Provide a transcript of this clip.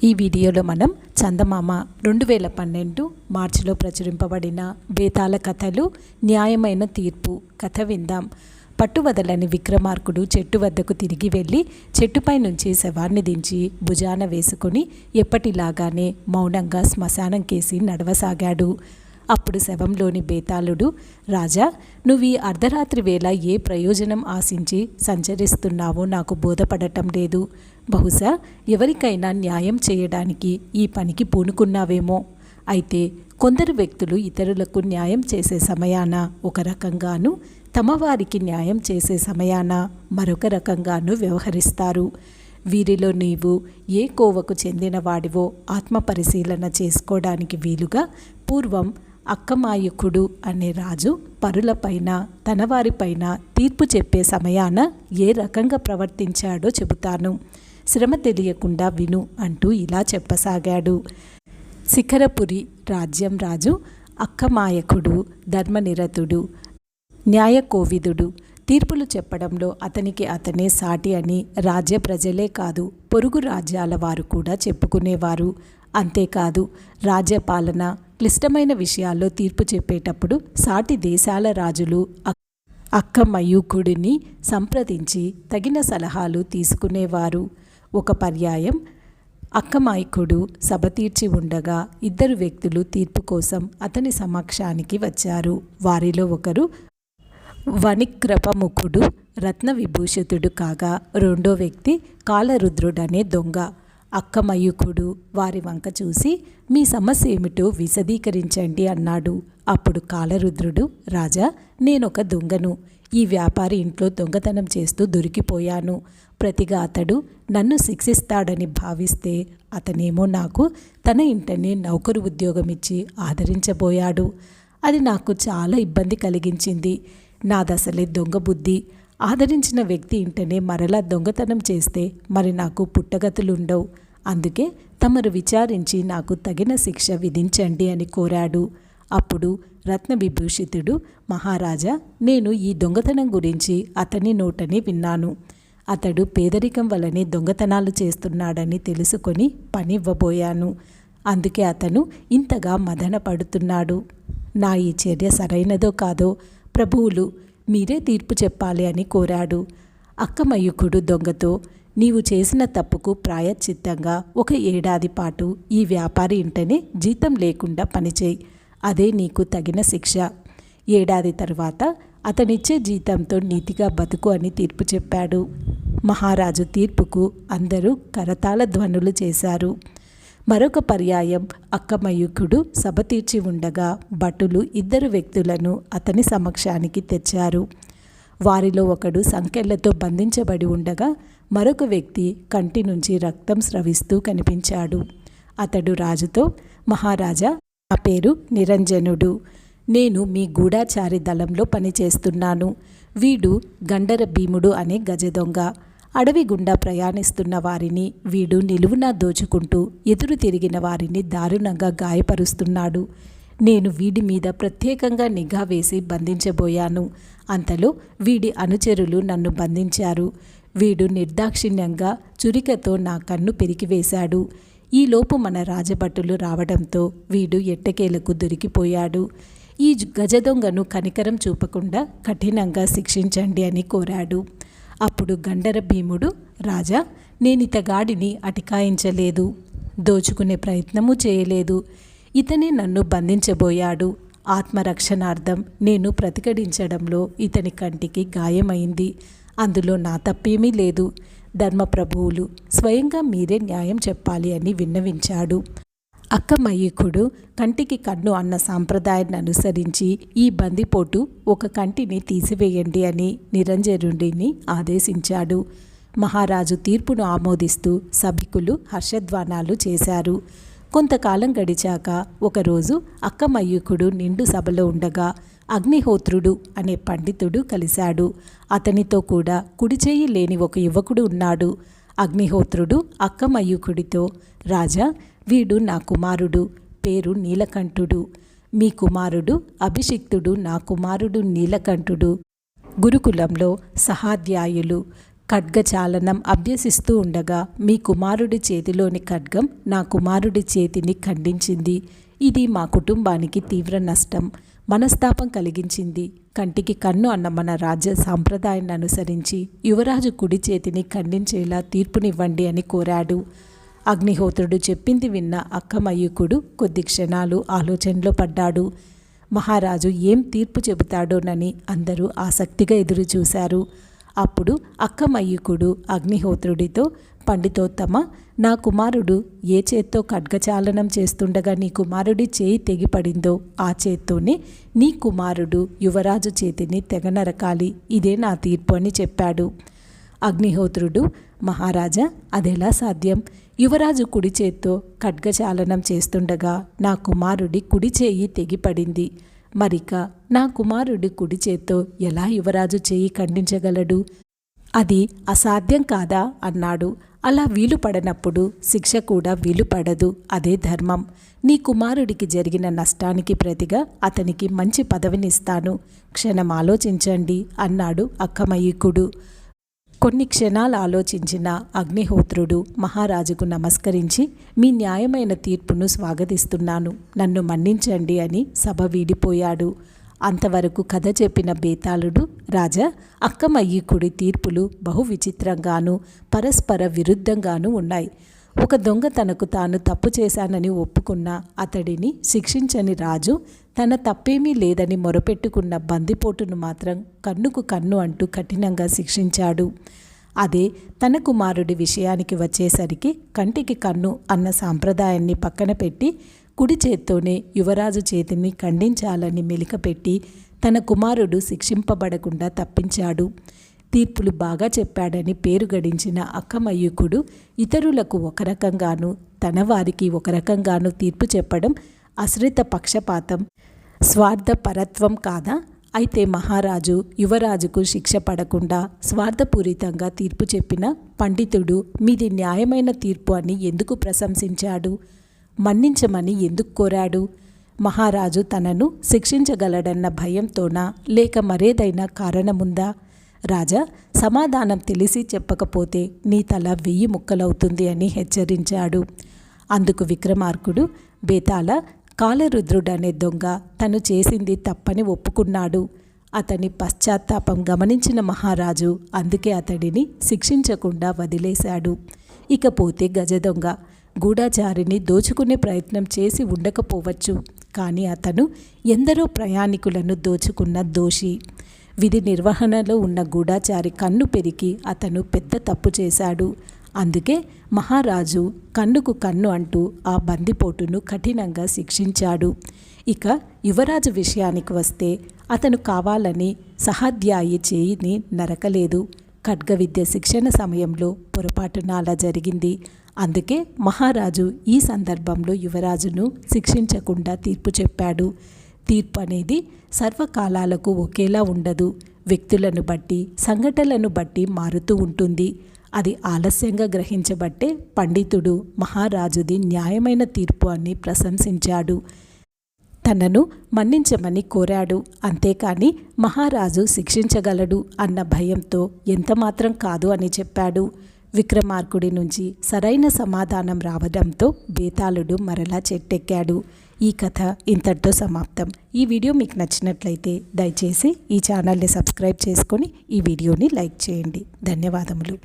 ఈ వీడియోలో మనం చందమామ 2012 మార్చిలో ప్రచురింపబడిన బేతాళ కథలు న్యాయమైన తీర్పు కథ విందాం. పట్టువదలని విక్రమార్కుడు చెట్టు వద్దకు తిరిగి వెళ్ళి చెట్టుపై నుంచి శవాన్ని దించి భుజాన వేసుకుని ఎప్పటిలాగానే మౌనంగా శ్మశానం కేసి నడవసాగాడు. అప్పుడు శవంలోని బేతాళుడు, రాజా, నువ్వు ఈ అర్ధరాత్రి వేళ ఏ ప్రయోజనం ఆశించి సంచరిస్తున్నావో నాకు బోధపడటం లేదు. బహుశా ఎవరికైనా న్యాయం చేయడానికి ఈ పనికి పూనుకున్నావేమో. అయితే కొందరు వ్యక్తులు ఇతరులకు న్యాయం చేసే సమయాన ఒక రకంగాను, తమ వారికి న్యాయం చేసే సమయాన మరొక రకంగాను వ్యవహరిస్తారు. వీరిలో నీవు ఏ కోవకు చెందినవాడివో ఆత్మపరిశీలన చేసుకోవడానికి వీలుగా పూర్వం అక్కమాయకుడు అనే రాజు పరులపైన తనవారిపైన తీర్పు చెప్పే సమయాన ఏ రకంగా ప్రవర్తించాడో చెబుతాను. శ్రమ తెలియకుండా విను అంటూ ఇలా చెప్పసాగాడు. శిఖరపురి రాజ్యం రాజు అక్కమాయకుడు ధర్మనిరతుడు, న్యాయకోవిదుడు. తీర్పులు చెప్పడంలో అతనికి అతనే సాటి అని రాజ్య ప్రజలే కాదు, పొరుగు రాజ్యాల వారు కూడా చెప్పుకునేవారు. అంతేకాదు, రాజ్యపాలన క్లిష్టమైన విషయాల్లో తీర్పు చెప్పేటప్పుడు సాటి దేశాల రాజులు అక్కమయూకుడిని సంప్రదించి తగిన సలహాలు తీసుకునేవారు. ఒక పర్యాయం అక్కమాయకుడు సభ తీర్చి ఉండగా ఇద్దరు వ్యక్తులు తీర్పు కోసం అతని సమక్షానికి వచ్చారు. వారిలో ఒకరు వణిక్రపముఖుడు రత్న విభూషితుడు కాగా రెండో వ్యక్తి కాలరుద్రుడనే దొంగ. అక్కమయూకుడు వారి వంక చూసి, మీ సమస్య ఏమిటో విశదీకరించండి అన్నాడు. అప్పుడు కాలరుద్రుడు, రాజా, నేనొక దొంగను. ఈ వ్యాపారి ఇంట్లో దొంగతనం చేస్తూ దొరికిపోయాను. ప్రతిగా అతడు నన్ను శిక్షిస్తాడని భావిస్తే అతనేమో నాకు తన ఇంటనే నౌకరు ఉద్యోగం ఇచ్చి ఆదరించబోయాడు. అది నాకు చాలా ఇబ్బంది కలిగించింది. నాదసలే దొంగ బుద్ధి. ఆదరించిన వ్యక్తి ఇంటనే మరలా దొంగతనం చేస్తే మరి నాకు పుట్టగతులుండవు. అందుకే తమరు విచారించి నాకు తగిన శిక్ష విధించండి అని కోరాడు. అప్పుడు రత్నవిభూషితుడు, మహారాజా, నేను ఈ దొంగతనం గురించి అతని నోటని విన్నాను. అతడు పేదరికం వల్లనే దొంగతనాలు చేస్తున్నాడని తెలుసుకొని పని ఇవ్వబోయాను. అందుకే అతను ఇంతగా మదన పడుతున్నాడు. నా ఈ చర్య సరైనదో కాదో ప్రభువులు మీరే తీర్పు చెప్పాలి అని కోరాడు. అక్కమయూకుడు దొంగతో, నీవు చేసిన తప్పుకు ప్రాయశ్చిత్తంగా 1 ఏడాది పాటు ఈ వ్యాపారి ఇంటనే జీతం లేకుండా పనిచేయి. అదే నీకు తగిన శిక్ష. ఏడాది తర్వాత అతనిచ్చే జీతంతో నీతిగా బతుకు అని తీర్పు చెప్పాడు. మహారాజు తీర్పుకు అందరూ కరతాళ ధ్వనులు చేశారు. మరొక పర్యాయం అక్కమయూకుడు సభ తీర్చి ఉండగా భటులు ఇద్దరు వ్యక్తులను అతని సమక్షానికి తెచ్చారు. వారిలో ఒకడు సంకెళ్లతో బంధించబడి ఉండగా మరొక వ్యక్తి కంటి నుంచి రక్తం స్రవిస్తూ కనిపించాడు. అతడు రాజుతో, మహారాజా, నా పేరు నిరంజనుడు. నేను మీ గూఢాచారి దళంలో పనిచేస్తున్నాను. వీడు గండర భీముడు అనే గజదొంగ. అడవి గుండా ప్రయాణిస్తున్న వారిని వీడు నిలువునా దోచుకుంటూ ఎదురు తిరిగిన వారిని దారుణంగా గాయపరుస్తున్నాడు. నేను వీడి మీద ప్రత్యేకంగా నిఘా వేసి బంధించబోయాను. అంతలో వీడి అనుచరులు నన్ను బంధించారు. వీడు నిర్దాక్షిణ్యంగా చురికతో నా కన్ను పెరికివేశాడు. ఈలోపు మన రాజభటులు రావడంతో వీడు ఎట్టకేలకు దొరికిపోయాడు. ఈ గజదొంగను కనికరం చూపకుండా కఠినంగా శిక్షించండి అని కోరాడు. అప్పుడు గండర భీముడు, రాజా, నేనితగాడిని అటికాయించలేదు, దోచుకునే ప్రయత్నము చేయలేదు. ఇతనే నన్ను బంధించబోయాడు. ఆత్మరక్షణార్థం నేను ప్రతిఘటించడంలో ఇతని కంటికి గాయమైంది. అందులో నా తప్పేమీ లేదు. ధర్మప్రభువులు స్వయంగా మీరే న్యాయం చెప్పాలి అని విన్నవించాడు. అక్కమయూకుడు కంటికి కన్ను అన్న సాంప్రదాయాన్ని అనుసరించి ఈ బందిపోటు ఒక కంటిని తీసివేయండి అని నిరంజనుడిని ఆదేశించాడు. మహారాజు తీర్పును ఆమోదిస్తూ సభికులు హర్షధ్వానాలు చేశారు. కొంతకాలం గడిచాక ఒకరోజు అక్కమయూకుడు నిండు సభలో ఉండగా అగ్నిహోత్రుడు అనే పండితుడు కలిశాడు. అతనితో కూడా కుడిచేయి లేని ఒక యువకుడు ఉన్నాడు. అగ్నిహోత్రుడు అక్కమయూకుడితో, రాజా, వీడు నా కుమారుడు, పేరు నీలకంఠుడు. మీ కుమారుడు అభిషిక్తుడు నా కుమారుడు నీలకంఠుడు గురుకులంలో సహాధ్యాయులు. ఖడ్గచాలనం అభ్యసిస్తూ ఉండగా మీ కుమారుడి చేతిలోని ఖడ్గం నా కుమారుడి చేతిని ఖండించింది. ఇది మా కుటుంబానికి తీవ్ర నష్టం, మనస్తాపం కలిగించింది. కంటికి కన్ను అన్న మన రాజ్య సాంప్రదాయాన్ని అనుసరించి యువరాజు కుడి చేతిని ఖండించేలా తీర్పునివ్వండి అని కోరాడు. అగ్నిహోత్రుడు చెప్పింది విన్న అక్కమయ్యూకుడు కొద్ది క్షణాలు ఆలోచనలో పడ్డాడు. మహారాజు ఏం తీర్పు చెబుతాడోనని అందరూ ఆసక్తిగా ఎదురుచూశారు. అప్పుడు అక్కమయ్యూకుడు అగ్నిహోత్రుడితో, పండితోత్తమ, నా కుమారుడు ఏ చేత్తో ఖడ్గచాలనం చేస్తుండగా నీ కుమారుడి చేయి తెగిపడిందో ఆ చేత్తోనే నీ కుమారుడు యువరాజు చేతిని తెగనరకాలి. ఇదే నా తీర్పు అని చెప్పాడు. అగ్నిహోత్రుడు, మహారాజా, అదెలా సాధ్యం? యువరాజు కుడి చేత్తో ఖడ్గచాలనం చేస్తుండగా నా కుమారుడి కుడి చేయి తెగిపడింది. మరిక నా కుమారుడి కుడి చేత్తో ఎలా యువరాజు చేయి ఖండించగలడు? అది అసాధ్యం కాదా అన్నాడు. అలా వీలు పడనప్పుడు శిక్ష కూడా వీలు పడదు. అదే ధర్మం. నీ కుమారుడికి జరిగిన నష్టానికి ప్రతిగా అతనికి మంచి పదవినిస్తాను. క్షణం ఆలోచించండి అన్నాడు అక్కమయ్యూకుడు. కొన్ని క్షణాలు ఆలోచించిన అగ్నిహోత్రుడు మహారాజుకు నమస్కరించి, మీ న్యాయమైన తీర్పును స్వాగతిస్తున్నాను, నన్ను మన్నించండి అని సభ వీడిపోయాడు. అంతవరకు కథ చెప్పిన బేతాళుడు, రాజా, అక్కమయ్యూకుడి తీర్పులు బహు విచిత్రంగానూ పరస్పర విరుద్ధంగానూ ఉన్నాయి. ఒక దొంగ తనకు తాను తప్పు చేశానని ఒప్పుకున్న అతడిని శిక్షించని రాజు తన తప్పేమీ లేదని మొరపెట్టుకున్న బందిపోటును మాత్రం కన్నుకు కన్ను అంటూ కఠినంగా శిక్షించాడు. అదే తన కుమారుడి విషయానికి వచ్చేసరికి కంటికి కన్ను అన్న సాంప్రదాయాన్ని పక్కన పెట్టి కుడి చేత్తోనే యువరాజు చేతిని ఖండించాలని మెలికపెట్టి తన కుమారుడు శిక్షింపబడకుండా తప్పించాడు. తీర్పులు బాగా చెప్పాడని పేరు గడించిన అక్కమయ్యూకుడు ఇతరులకు ఒక రకంగానూ తన వారికి ఒక రకంగానూ తీర్పు చెప్పడం అశ్రిత పక్షపాతం, స్వార్థపరత్వం కాదా? అయితే మహారాజు యువరాజుకు శిక్ష పడకుండా స్వార్థపూరితంగా తీర్పు చెప్పిన పండితుడు మీది న్యాయమైన తీర్పు అని ఎందుకు ప్రశంసించాడు? మన్నించమని ఎందుకు కోరాడు? మహారాజు తనను శిక్షించగలడన్న భయంతోనా, లేక మరేదైనా కారణముందా? రాజా, సమాధానం తెలిసి చెప్పకపోతే నీ తల 1000 ముక్కలవుతుంది అని హెచ్చరించాడు. అందుకు విక్రమార్కుడు, బేతాళ, కాలరుద్రుడనే దొంగ తను చేసింది తప్పని ఒప్పుకున్నాడు. అతని పశ్చాత్తాపం గమనించిన మహారాజు అందుకే అతడిని శిక్షించకుండా వదిలేశాడు. ఇకపోతే గజదొంగ గూఢచారిని దోచుకునే ప్రయత్నం చేసి ఉండకపోవచ్చు, కానీ అతను ఎందరో ప్రయాణికులను దోచుకున్న దోషి. విధి నిర్వహణలో ఉన్న గూఢచారి కన్ను పెరికి అతను పెద్ద తప్పు చేశాడు. అందుకే మహారాజు కన్నుకు కన్ను అంటూ ఆ బందిపోటును కఠినంగా శిక్షించాడు. ఇక యువరాజు విషయానికి వస్తే అతను కావాలని సహాధ్యాయి చేయిని నరకలేదు. ఖడ్గ విద్య శిక్షణ సమయంలో పొరపాటున అలా జరిగింది. అందుకే మహారాజు ఈ సందర్భంలో యువరాజును శిక్షించకుండా తీర్పు చెప్పాడు. తీర్పు అనేది సర్వకాలాలకు ఒకేలా ఉండదు. వ్యక్తులను బట్టి, సంఘటనలను బట్టి మారుతూ ఉంటుంది. అది ఆలస్యంగా గ్రహించబట్టే పండితుడు మహారాజుది న్యాయమైన తీర్పు అని ప్రశంసించాడు. తనను మన్నించమని కోరాడు. అంతేకాని మహారాజు శిక్షించగలడు అన్న భయంతో ఎంతమాత్రం కాదు అని చెప్పాడు. విక్రమార్కుడి నుంచి సరైన సమాధానం రావడంతో బేతాళుడు మరలా చెట్టెక్కాడు. ఈ కథ ఇంతటితో సమాప్తం. ఈ వీడియో మీకు నచ్చినట్లయితే దయచేసి ఈ ఛానల్ని సబ్స్క్రైబ్ చేసుకొని ఈ వీడియోని లైక్ చేయండి. ధన్యవాదములు.